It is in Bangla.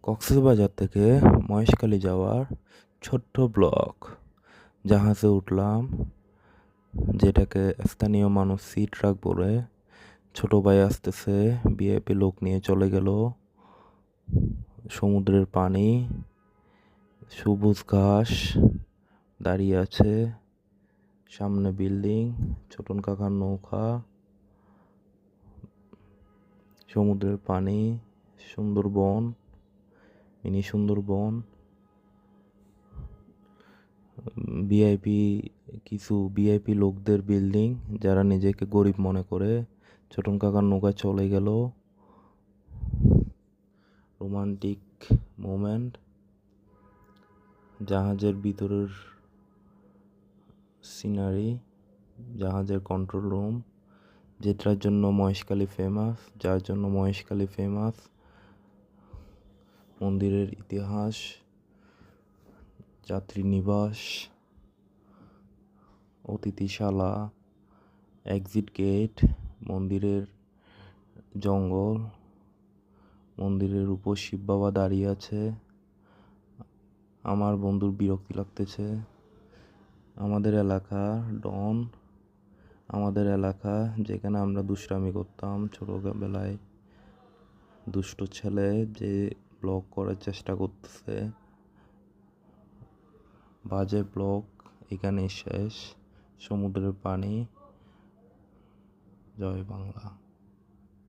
কক্সবাজার থেকে মহেশখালী যাওয়ার ছোট্ট ব্লক। জাহাজে উঠলাম, যেটাকে স্থানীয় মানুষ সি ট্রাক বলে। ছোট ভাই আসতেছে, ভিআইপি লোক নিয়ে চলে গেল। সমুদ্রের পানি, সবুজ ঘাস দাঁড়িয়ে আছে, সামনে বিল্ডিং, ছোটন কাকার নৌকা, সমুদ্রের পানি, সুন্দরবন, মিনি সুন্দরবন। কিছু ভিআইপি লোকদের বিল্ডিং, যারা নিজেকে গরিব মনে করে। ছোটন কাকার নৌকা চলে গেল। Romantic moment. জাহাজের ভিতরের সিনারি, জাহাজের কন্ট্রোল রুম, যেটার জন্য মহেশখালী ফেমাস, যার জন্য মহেশখালী ফেমাস। মন্দিরের ইতিহাস, যাত্রী নিবাস, অতিথিশালা, এক্সিট গেট, মন্দিরের জঙ্গল, মন্দিরের উপর শিব বাবা দাঁড়িয়ে আছে। আমার বন্ধুর বিরক্তি লাগতেছে। আমাদের এলাকা ডন, আমাদের এলাকা যেখানে আমরা দুষ্টামি করতাম ছোটবেলায়। দুষ্ট ছেলে যে ব্লগ করার চেষ্টা করতেছে, বাজে ব্লগ এখানেই শেষ। সমুদ্রের পানি। জয় বাংলা।